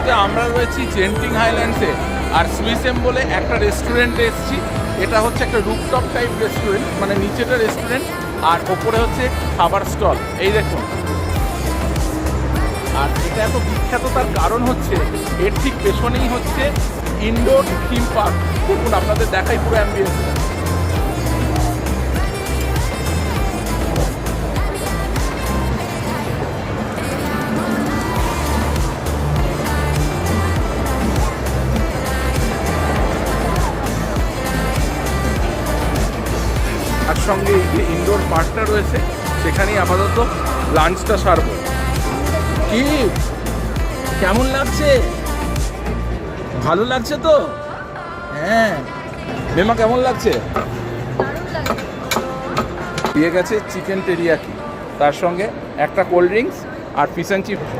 মুহূর্তে আমরা রয়েছি জেন্টিং হাইল্যান্ডসে, আর সুইসেম বলে একটা রেস্টুরেন্টে এসেছি। এটা হচ্ছে একটা রুফটপ টাইপ রেস্টুরেন্ট, মানে নিচেটা রেস্টুরেন্ট আর ওপরে হচ্ছে খাবার স্টল। এই দেখুন, আর এটা এত বিখ্যাত তার কারণ হচ্ছে এর ঠিক পেছনেই হচ্ছে ইনডোর থিম পার্ক। দেখুন আপনাদের দেখাই পুরো অ্যাম্বিয়েন্সটা। আর সঙ্গে এই যে ইনডোর পার্কটা রয়েছে সেখানেই আপাতত লাঞ্চটা সারবো। কি কেমন লাগছে? ভালো লাগছে তো? হ্যাঁ মেমা, কেমন লাগছে? দিয়ে গেছে চিকেন টেরিয়াকি, তার সঙ্গে একটা কোল্ড ড্রিঙ্কস আর ফিশ অ্যান্ড চিপস।